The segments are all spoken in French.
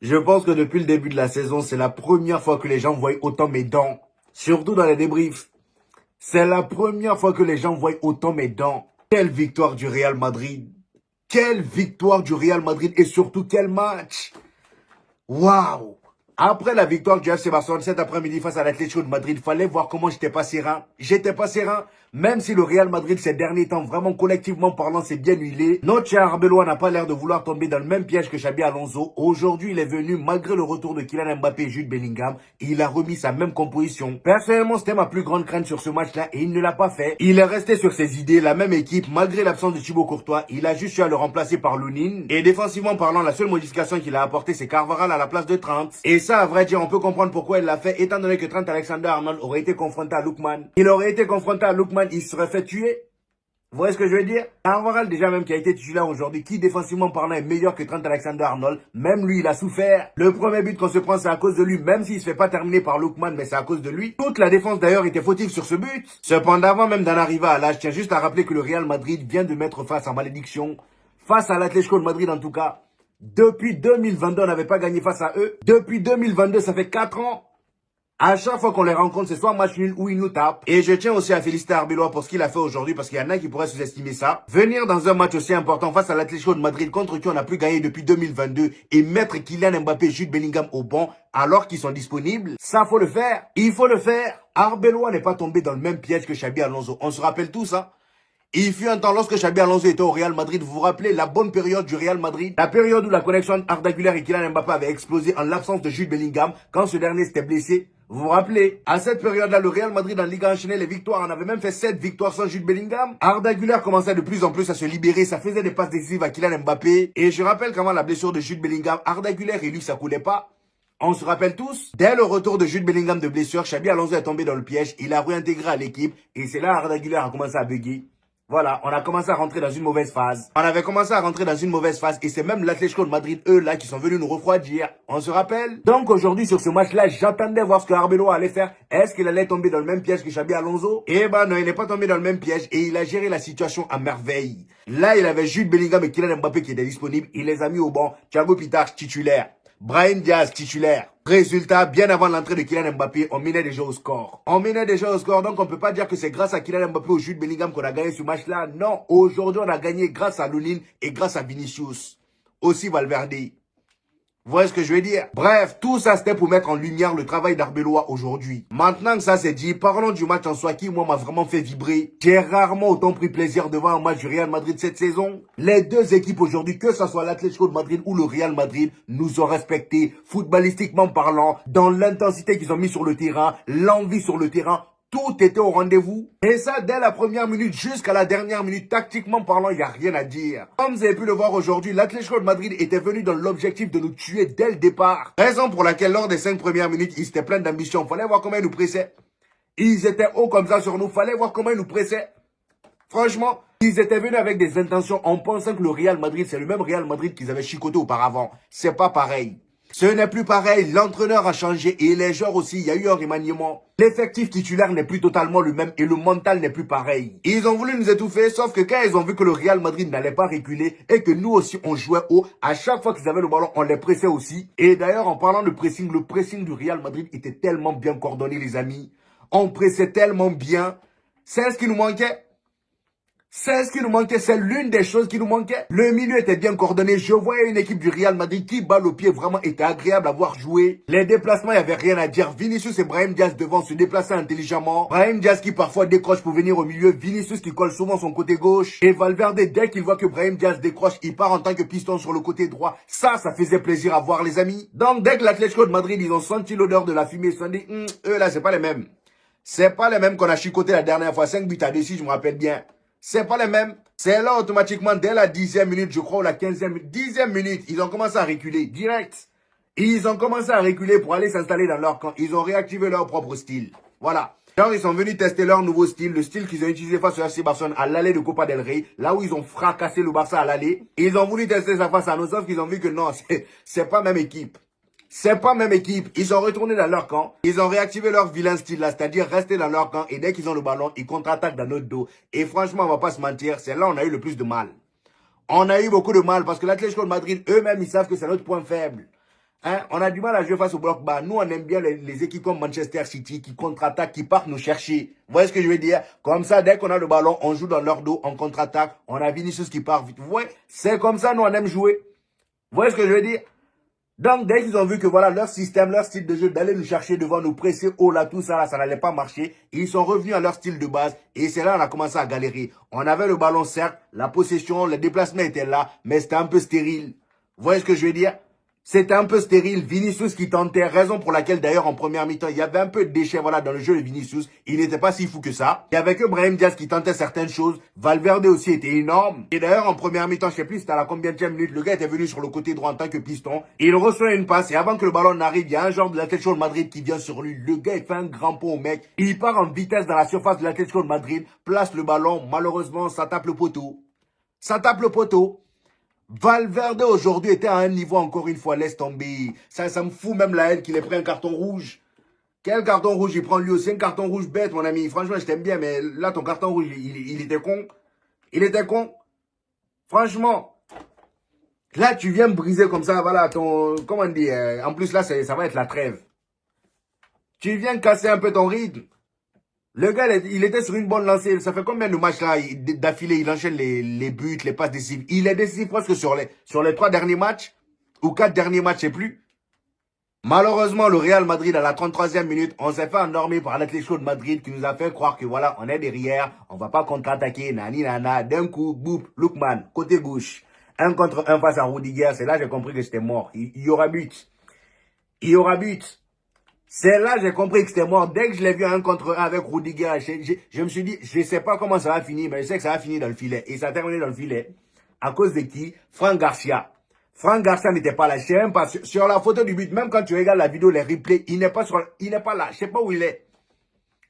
Je pense que depuis le début de la saison, c'est la première fois que les gens voient autant mes dents. Surtout dans les débriefs. C'est la première fois que les gens voient autant mes dents. Quelle victoire du Real Madrid. Quelle victoire du Real Madrid et surtout quel match. Waouh. Après la victoire du FC Barcelone cet après-midi face à l'Atlético de Madrid, il fallait voir comment j'étais pas serein. J'étais pas serein, même si le Real Madrid ces derniers temps, vraiment collectivement parlant, s'est bien huilé. Notre cher Arbeloa n'a pas l'air de vouloir tomber dans le même piège que Xabi Alonso. Aujourd'hui, il est venu, malgré le retour de Kylian Mbappé et Jude Bellingham, il a remis sa même composition. Personnellement, c'était ma plus grande crainte sur ce match-là et il ne l'a pas fait. Il est resté sur ses idées, la même équipe, malgré l'absence de Thibaut Courtois. Il a juste eu à le remplacer par Lunin. Et défensivement parlant, la seule modification qu'il a apportée, c'est Carvajal à la place de Trent. Et ça, à vrai dire, on peut comprendre pourquoi il l'a fait, étant donné que Trent Alexander-Arnold aurait été confronté à Lookman. Il aurait été confronté à Lookman, il se serait fait tuer. Vous voyez ce que je veux dire? Carvajal, déjà même qui a été titulaire aujourd'hui, qui défensivement parlant est meilleur que Trent Alexander-Arnold, même lui, il a souffert. Le premier but qu'on se prend, c'est à cause de lui, même s'il se fait pas terminer par Lookman, mais c'est à cause de lui. Toute la défense d'ailleurs était fautive sur ce but. Cependant, avant même d'en arriver à là, je tiens juste à rappeler que le Real Madrid vient de mettre face à malédiction, face à l'Atlético de Madrid en tout cas. Depuis 2022, on n'avait pas gagné face à eux. Depuis 2022, ça fait 4 ans. À chaque fois qu'on les rencontre, c'est soit match nul ou ils nous tapent. Et je tiens aussi à féliciter Arbeloa pour ce qu'il a fait aujourd'hui, parce qu'il y en a qui pourraient sous-estimer ça. Venir dans un match aussi important face à l'Atlético de Madrid, contre qui on n'a plus gagné depuis 2022, et mettre Kylian Mbappé et Jude Bellingham au banc, alors qu'ils sont disponibles, ça faut le faire. Il faut le faire. Arbeloa n'est pas tombé dans le même piège que Xabi Alonso. On se rappelle tous, hein. Il fut un temps lorsque Xabi Alonso était au Real Madrid, vous vous rappelez la bonne période du Real Madrid? La période où la connexion Arda Güler et Kylian Mbappé avait explosé en l'absence de Jude Bellingham quand ce dernier s'était blessé. Vous vous rappelez? À cette période-là, le Real Madrid en Ligue a enchaîné les victoires. On avait même fait 7 victoires sans Jude Bellingham. Arda Güler commençait de plus en plus à se libérer. Ça faisait des passes décisives à Kylian Mbappé. Et je rappelle qu'avant la blessure de Jude Bellingham, Arda Güler et lui, ça coulait pas. On se rappelle tous, dès le retour de Jude Bellingham de blessure, Xabi Alonso est tombé dans le piège. Il a réintégré à l'équipe. Et c'est là Arda Güler a commencé à bugger. Voilà, on a commencé à rentrer dans une mauvaise phase. On avait commencé à rentrer dans une mauvaise phase et c'est même l'Atlético de Madrid, eux, là, qui sont venus nous refroidir. On se rappelle? Donc aujourd'hui, sur ce match-là, j'attendais voir ce que Arbeloa allait faire. Est-ce qu'il allait tomber dans le même piège que Xabi Alonso? Eh ben non, il n'est pas tombé dans le même piège et il a géré la situation à merveille. Là, il avait Jude Bellingham et Kylian Mbappé qui étaient disponibles. Il les a mis au banc. Thiago Pitach, titulaire. Brahim Diaz, titulaire. Résultat, bien avant l'entrée de Kylian Mbappé, on menait déjà au score. On menait déjà au score, donc on ne peut pas dire que c'est grâce à Kylian Mbappé ou Jude Bellingham qu'on a gagné ce match-là. Non, aujourd'hui on a gagné grâce à Lunin et grâce à Vinicius. Aussi Valverde. Vous voyez ce que je veux dire? Bref, tout ça c'était pour mettre en lumière le travail d'Arbeloa aujourd'hui. Maintenant que ça c'est dit, parlons du match en soi qui moi m'a vraiment fait vibrer. J'ai rarement autant pris plaisir devant un match du Real Madrid cette saison. Les deux équipes aujourd'hui, que ce soit l'Atlético de Madrid ou le Real Madrid, nous ont respectés, footballistiquement parlant, dans l'intensité qu'ils ont mis sur le terrain, l'envie sur le terrain. Tout était au rendez-vous. Et ça, dès la première minute jusqu'à la dernière minute, tactiquement parlant, il n'y a rien à dire. Comme vous avez pu le voir aujourd'hui, l'Atlético de Madrid était venu dans l'objectif de nous tuer dès le départ. Raison pour laquelle, lors des 5 premières minutes, ils étaient pleins d'ambition. Fallait voir comment ils nous pressaient. Ils étaient hauts comme ça sur nous. Fallait voir comment ils nous pressaient. Franchement, ils étaient venus avec des intentions en pensant que le Real Madrid, c'est le même Real Madrid qu'ils avaient chicoté auparavant. C'est pas pareil. Ce n'est plus pareil, l'entraîneur a changé et les joueurs aussi, il y a eu un remaniement. L'effectif titulaire n'est plus totalement le même et le mental n'est plus pareil. Ils ont voulu nous étouffer, sauf que quand ils ont vu que le Real Madrid n'allait pas reculer et que nous aussi on jouait haut, à chaque fois qu'ils avaient le ballon, on les pressait aussi. Et d'ailleurs, en parlant de pressing, le pressing du Real Madrid était tellement bien coordonné, les amis. On pressait tellement bien. C'est ce qui nous manquait. C'est ce qui nous manquait, c'est l'une des choses qui nous manquait. Le milieu était bien coordonné. Je voyais une équipe du Real Madrid qui, balle au pied, vraiment était agréable à voir jouer. Les déplacements, il n'y avait rien à dire. Vinicius et Brahim Diaz devant se déplacer intelligemment. Brahim Diaz qui parfois décroche pour venir au milieu. Vinicius qui colle souvent son côté gauche. Et Valverde, dès qu'il voit que Brahim Diaz décroche, il part en tant que piston sur le côté droit. Ça faisait plaisir à voir, les amis. Donc, dès que l'Atlético de Madrid, ils ont senti l'odeur de la fumée, ils se sont dit, eux là, c'est pas les mêmes. C'est pas les mêmes qu'on a chicoté la dernière fois. 5 buts à 2, si je me rappelle bien. C'est pas les mêmes. C'est là automatiquement, dès la 10e minute, je crois, ou la 15e minute, 10e minute, ils ont commencé à reculer, direct. Ils ont commencé à reculer pour aller s'installer dans leur camp. Ils ont réactivé leur propre style. Voilà. Alors, ils sont venus tester leur nouveau style, le style qu'ils ont utilisé face au FC Barcelone à l'aller de Copa del Rey, là où ils ont fracassé le Barça à l'aller. Ils ont voulu tester ça face à nous, sauf qu'ils ont vu que non, c'est pas même équipe. C'est pas même équipe. Ils sont retournés dans leur camp. Ils ont réactivé leur vilain style là, c'est-à-dire rester dans leur camp et dès qu'ils ont le ballon, ils contre-attaquent dans notre dos. Et franchement, on va pas se mentir, c'est là où on a eu le plus de mal. On a eu beaucoup de mal parce que l'Atlético de Madrid, eux-mêmes, ils savent que c'est notre point faible. Hein? On a du mal à jouer face au bloc bas. Nous, on aime bien les équipes comme Manchester City qui contre-attaquent, qui partent nous chercher. Vous voyez ce que je veux dire? Comme ça, dès qu'on a le ballon, on joue dans leur dos, on contre-attaque. On a Vinicius qui part vite. Vous voyez? C'est comme ça, nous, on aime jouer. Vous voyez ce que je veux dire? Donc, dès qu'ils ont vu que voilà, leur système, leur style de jeu, d'aller nous chercher devant, nous presser haut là, tout ça là, ça n'allait pas marcher. Ils sont revenus à leur style de base et c'est là qu'on a commencé à galérer. On avait le ballon, certes, la possession, le déplacement était là, mais c'était un peu stérile. Vous voyez ce que je veux dire? C'était un peu stérile. Vinicius qui tentait, raison pour laquelle d'ailleurs en première mi-temps, il y avait un peu de déchets voilà, dans le jeu de Vinicius. Il n'était pas si fou que ça. Il y avait que Brahim Diaz qui tentait certaines choses. Valverde aussi était énorme. Et d'ailleurs en première mi-temps, je sais plus c'était à la combienième minute, le gars était venu sur le côté droit en tant que piston. Il reçoit une passe et avant que le ballon n'arrive, il y a un genre de l'Atlético de Madrid qui vient sur lui. Le gars il fait un grand pont au mec. Il part en vitesse dans la surface de l'Atlético de Madrid, place le ballon. Malheureusement, ça tape le poteau. Ça tape le poteau. Valverde aujourd'hui était à un niveau encore une fois, laisse tomber. Ça me fout même la haine qu'il ait pris un carton rouge. Quel carton rouge il prend lui aussi? Un carton rouge bête, mon ami. Franchement, je t'aime bien, mais là, ton carton rouge, il était con. Il était con. Franchement, là, tu viens me briser comme ça, voilà, ton... Comment on dit? En plus, là, ça va être la trêve. Tu viens casser un peu ton rythme. Le gars, il était sur une bonne lancée. Ça fait combien de matchs là d'affilée? Il enchaîne les buts, les passes décisives. Il est décisif presque sur les 3 derniers matchs. Ou 4 derniers matchs, je sais plus. Malheureusement, le Real Madrid, à la 33e minute, on s'est fait endormir par l'Atlético de Madrid qui nous a fait croire que voilà, on est derrière, on va pas contre-attaquer, nani nana. D'un coup, boum, Lookman, côté gauche. 1 contre 1 face à Rudiger. C'est là que j'ai compris que c'était mort. Il y aura but. Il y aura but. C'est là que j'ai compris que c'était mort. Dès que je l'ai vu 1 contre 1 avec Rudiger, je me suis dit, je ne sais pas comment ça va finir, mais je sais que ça va finir dans le filet. Et ça a terminé dans le filet. À cause de qui? Franck Garcia. Franck Garcia n'était pas là. Je sais même pas. Sur la photo du but, même quand tu regardes la vidéo, les replays, il n'est pas là. Je sais pas où il est.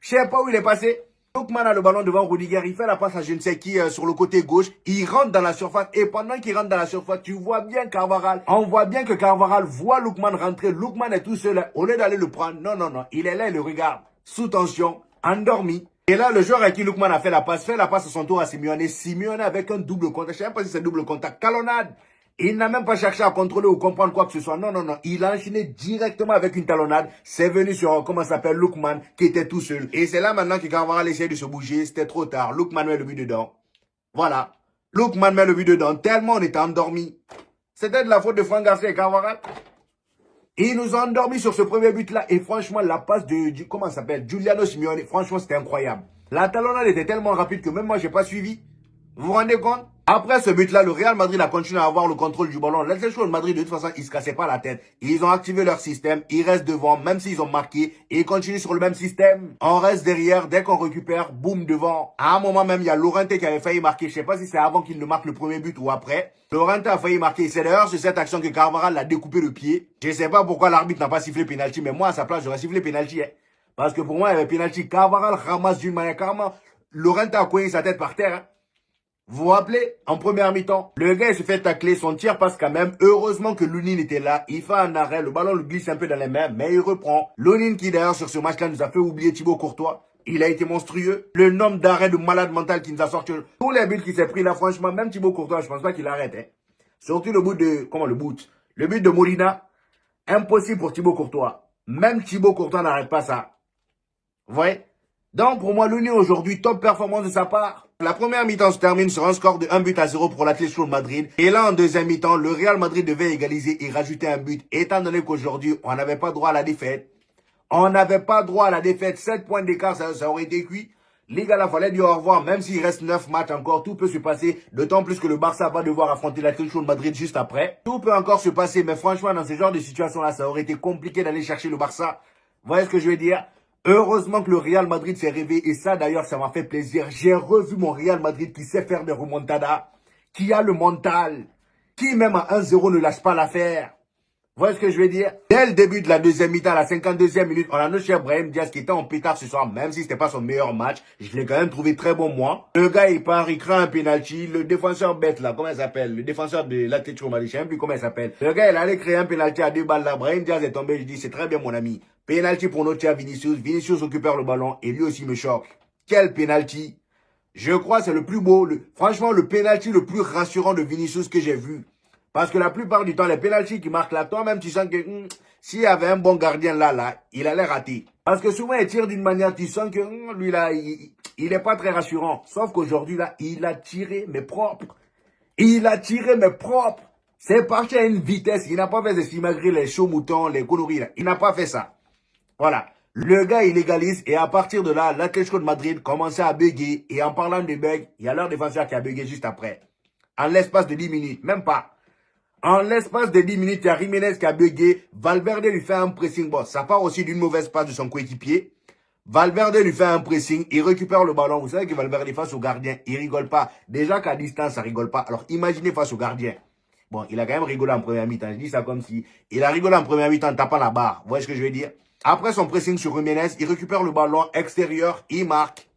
Je sais pas où il est passé. Lookman a le ballon devant Rudiger, il fait la passe à je ne sais qui sur le côté gauche, il rentre dans la surface et pendant qu'il rentre dans la surface, tu vois bien Carvajal, on voit bien que Carvajal voit Lookman rentrer, Lookman est tout seul, au lieu d'aller le prendre, non, il est là, il le regarde, sous tension, endormi. Et là, le joueur à qui Lookman a fait la passe à son tour à Simeone, Simeone avec un double contact, je ne sais pas si c'est double contact, talonnade. Il n'a même pas cherché à contrôler ou comprendre quoi que ce soit. Non. Il a enchaîné directement avec une talonnade. C'est venu sur, comment ça s'appelle, Lookman, qui était tout seul. Et c'est là maintenant que Carvajal essaie de se bouger. C'était trop tard. Lookman met le but dedans. Voilà. Lookman met le but dedans. Tellement on était endormis. C'était de la faute de Franck Garcia et Carvajal. Et ils nous ont endormis sur ce premier but-là. Et franchement, la passe de, comment ça s'appelle, Giuliano Simeone, franchement, c'était incroyable. La talonnade était tellement rapide que même moi, j'ai pas suivi. Vous vous rendez compte? Après ce but-là, le Real Madrid a continué à avoir le contrôle du ballon. L'Atlético de Madrid, de toute façon, ils se cassaient pas la tête. Ils ont activé leur système, ils restent devant, même s'ils ont marqué, et ils continuent sur le même système. On reste derrière, dès qu'on récupère, boum, devant. À un moment même, il y a Llorente qui avait failli marquer. Je sais pas si c'est avant qu'il ne marque le premier but ou après. Llorente a failli marquer. C'est d'ailleurs sur cette action que Carvajal l'a découpé le pied. Je sais pas pourquoi l'arbitre n'a pas sifflé penalty, mais moi, à sa place, j'aurais sifflé penalty, hein. Parce que pour moi, il y avait penalty. Carvajal ramasse d'une manière carrément. Llorente a coincé sa tête par terre, hein. Vous vous rappelez, en première mi-temps, le gars il se fait tacler, son tir passe quand même. Heureusement que Lunin était là, il fait un arrêt, le ballon le glisse un peu dans les mains, mais il reprend. Lunin qui d'ailleurs sur ce match-là nous a fait oublier Thibaut Courtois. Il a été monstrueux. Le nombre d'arrêts de malade mental qui nous a sorti. Tous les buts qu'il s'est pris là, franchement, même Thibaut Courtois, je pense pas qu'il arrête. Hein. Surtout le but de, le but de Molina, impossible pour Thibaut Courtois. Même Thibaut Courtois n'arrête pas ça. Vous voyez? Donc, pour moi, Lunin aujourd'hui, top performance de sa part. La première mi-temps se termine sur un score de 1-0 pour l'Atlético de Madrid. Et là, en deuxième mi-temps, le Real Madrid devait égaliser et rajouter un but. Étant donné qu'aujourd'hui, on n'avait pas droit à la défaite. On n'avait pas droit à la défaite. 7 points d'écart, ça aurait été cuit. Les gars, là, fallait dire au revoir. Même s'il reste 9 matchs encore, tout peut se passer. D'autant plus que le Barça va devoir affronter l'Atlético de Madrid juste après. Tout peut encore se passer. Mais franchement, dans ce genre de situation-là, ça aurait été compliqué d'aller chercher le Barça. Vous voyez ce que je veux dire? Heureusement que le Real Madrid s'est réveillé et ça d'ailleurs ça m'a fait plaisir. J'ai revu mon Real Madrid qui sait faire des remontadas, qui a le mental, qui même à 1-0 ne lâche pas l'affaire. Vous voyez ce que je veux dire? Dès le début de la deuxième mi-temps, à la 52e minute, on a notre cher Brahim Diaz qui était en pétard ce soir, même si c'était pas son meilleur match. Je l'ai quand même trouvé très bon moi. Le gars il part, il crée un penalty. Le défenseur bête là, comment il s'appelle? Le défenseur de l'Atlético Madrid, je sais même plus comment il s'appelle. Le gars il allait créer un penalty à 2 balles là. Brahim Diaz est tombé, je dis c'est très bien mon ami. Penalty pour notre cher Vinicius. Vinicius récupère le ballon et lui aussi me choque. Quel penalty! Je crois que c'est le plus beau, franchement, le penalty le plus rassurant de Vinicius que j'ai vu. Parce que la plupart du temps, les penaltys qui marquent là, toi-même, tu sens que s'il y avait un bon gardien là, il allait rater. Parce que souvent, il tire d'une manière, tu sens que lui là, il est pas très rassurant. Sauf qu'aujourd'hui là, il a tiré, mais propre. Il a tiré, mais propre. C'est parti à une vitesse. Il n'a pas fait de simagrées, les chauds moutons, les coloris là. Il n'a pas fait ça. Voilà. Le gars, il égalise et à partir de là, l'Atlético de Madrid commençait à bugger. Et en parlant de bug, il y a leur défenseur qui a bugué juste après. En l'espace de 10 minutes, même pas. En l'espace de 10 minutes, il y a Jiménez qui a bugué. Valverde lui fait un pressing. Bon, ça part aussi d'une mauvaise passe de son coéquipier. Valverde lui fait un pressing, il récupère le ballon. Vous savez que Valverde face au gardien, il rigole pas. Déjà qu'à distance, ça rigole pas. Alors imaginez face au gardien. Bon, il a quand même rigolé en première mi-temps. Je dis ça comme si il a rigolé en première mi-temps en tapant la barre. Vous voyez ce que je veux dire? Après son pressing sur Jiménez, il récupère le ballon extérieur, il marque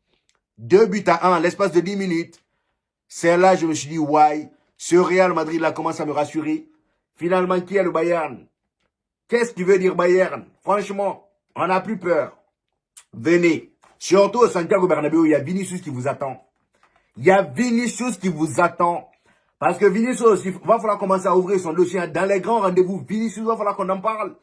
2-1 en l'espace de 10 minutes. C'est là je me suis dit, ouais, ce Real Madrid là commence à me rassurer. Finalement, qui est le Bayern? Qu'est-ce qui veut dire Bayern? Franchement, on n'a plus peur. Venez. Surtout au Santiago Bernabéu, il y a Vinicius qui vous attend. Il y a Vinicius qui vous attend. Parce que Vinicius, il va falloir commencer à ouvrir son dossier. Dans les grands rendez-vous, Vinicius, il va falloir qu'on en parle.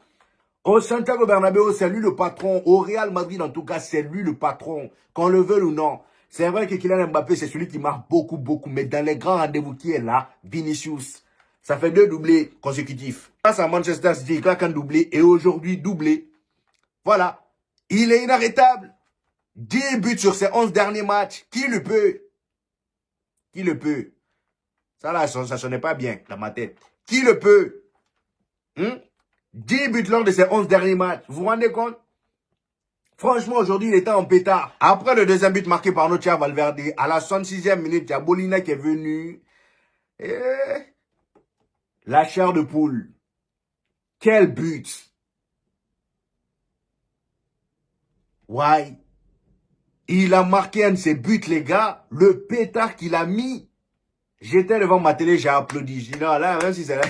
Au Santiago Bernabéu, c'est lui le patron. Au Real Madrid, en tout cas, c'est lui le patron. Qu'on le veuille ou non. C'est vrai que Kylian Mbappé, c'est celui qui marque beaucoup. Mais dans les grands rendez-vous qui est là, Vinicius. Ça fait 2 doublés consécutifs. Face à Manchester City, il claque un doublé. Et aujourd'hui, doublé. Voilà. Il est inarrêtable. 10 buts sur ses 11 derniers matchs. Qui le peut? Qui le peut? Ça là, ça sonnait pas bien dans ma tête. Qui le peut? 10 buts lors de ses 11 derniers matchs. Vous vous rendez compte? Franchement, aujourd'hui, il était en pétard. Après le deuxième but marqué par notre cher Valverde, à la 66e minute, il y a Bolina qui est venu. Et la chair de poule. Quel but! Ouais. Il a marqué un de ses buts, les gars. Le pétard qu'il a mis. J'étais devant ma télé, j'ai applaudi. Je dis non, là, même si c'est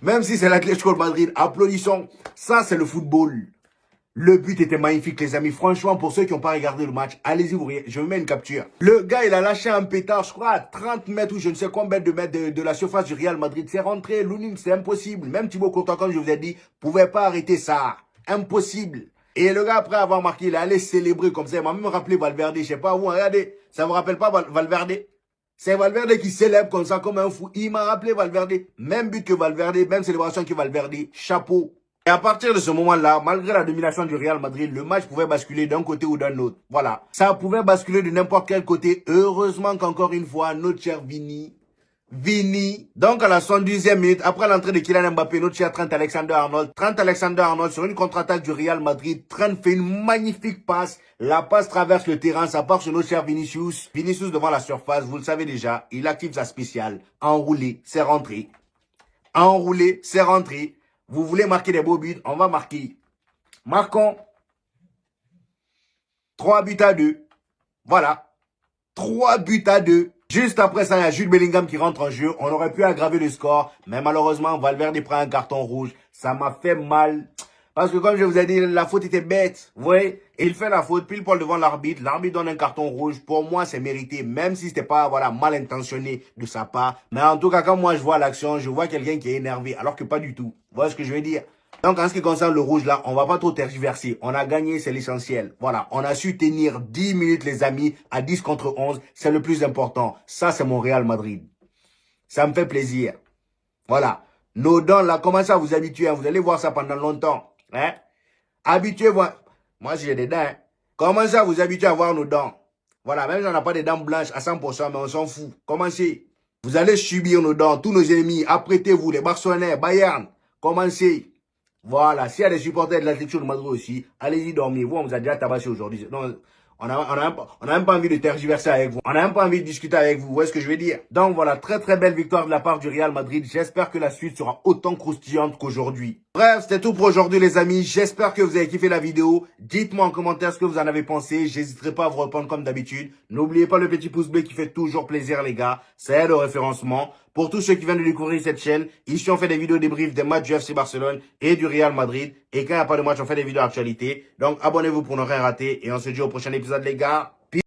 même si c'est l'Atlético de Madrid, applaudissons. Ça, c'est le football. Le but était magnifique, les amis. Franchement, pour ceux qui n'ont pas regardé le match, allez-y, vous voyez, je vous mets une capture. Le gars, il a lâché un pétard, je crois, à 30 mètres ou je ne sais combien de mètres de la surface du Real Madrid. C'est rentré, l'unique, c'est impossible. Même Thibaut Courtois, comme je vous ai dit, pouvait pas arrêter ça. Impossible. Et le gars, après avoir marqué, il est allé célébrer comme ça. Il m'a même rappelé Valverde. Je sais pas où, regardez. Ça vous rappelle pas Valverde? C'est Valverde qui célèbre comme ça, comme un fou. Il m'a rappelé Valverde. Même but que Valverde, même célébration que Valverde. Chapeau. Et à partir de ce moment-là, malgré la domination du Real Madrid, le match pouvait basculer d'un côté ou d'un autre. Voilà. Ça pouvait basculer de n'importe quel côté. Heureusement qu'encore une fois, notre cher Vini. Donc à la 72e minute, après l'entrée de Kylian Mbappé, notre cher Trent Alexander-Arnold sur une contre-attaque du Real Madrid. Trent fait une magnifique passe. La passe traverse le terrain, ça part sur notre cher Vinicius. Vinicius devant la surface, vous le savez déjà, il active sa spéciale. Enroulé, c'est rentré. Enroulé, c'est rentré. Vous voulez marquer des beaux buts, on va marquer. Marquons. 3-2. Voilà. 3-2. Juste après ça, il y a Jude Bellingham qui rentre en jeu. On aurait pu aggraver le score. Mais malheureusement, Valverde prend un carton rouge. Ça m'a fait mal. Parce que comme je vous ai dit, la faute était bête. Vous voyez? Il fait la faute, pile poil devant l'arbitre. L'arbitre donne un carton rouge. Pour moi, c'est mérité. Même si c'était pas, voilà, mal intentionné de sa part. Mais en tout cas, quand moi je vois l'action, je vois quelqu'un qui est énervé. Alors que pas du tout. Vous voyez ce que je veux dire? Donc, en ce qui concerne le rouge, là, on va pas trop tergiverser. On a gagné, c'est l'essentiel. Voilà, on a su tenir 10 minutes, les amis, à 10 contre 11. C'est le plus important. Ça, c'est mon Real Madrid. Ça me fait plaisir. Voilà. Nos dents, là, commencez à vous habituer. Hein. Vous allez voir ça pendant longtemps. Hein? Habituez-vous. Moi, si j'ai des dents, hein. Commencez à vous habituer à voir nos dents. Voilà, même si on n'a pas des dents blanches à 100%, mais on s'en fout. Commencez. Vous allez subir nos dents, tous nos ennemis. Apprêtez-vous, les Barcelonais, Bayern. Commencez. Voilà, s'il y a des supporters de l'Atlético de Madrid aussi, allez-y dormir. Vous, on vous a déjà tabassé aujourd'hui. Non, on a même pas envie de tergiverser avec vous. On n'a même pas envie de discuter avec vous. Vous voyez ce que je veux dire? Donc voilà, très très belle victoire de la part du Real Madrid. J'espère que la suite sera autant croustillante qu'aujourd'hui. Bref, c'était tout pour aujourd'hui les amis. J'espère que vous avez kiffé la vidéo. Dites-moi en commentaire ce que vous en avez pensé. J'hésiterai pas à vous répondre comme d'habitude. N'oubliez pas le petit pouce bleu qui fait toujours plaisir les gars. Ça aide au référencement. Pour tous ceux qui viennent de découvrir cette chaîne, ici on fait des vidéos débriefs des matchs du FC Barcelone et du Real Madrid. Et quand il n'y a pas de match, on fait des vidéos actualité. Donc abonnez-vous pour ne rien rater. Et on se dit au prochain épisode les gars.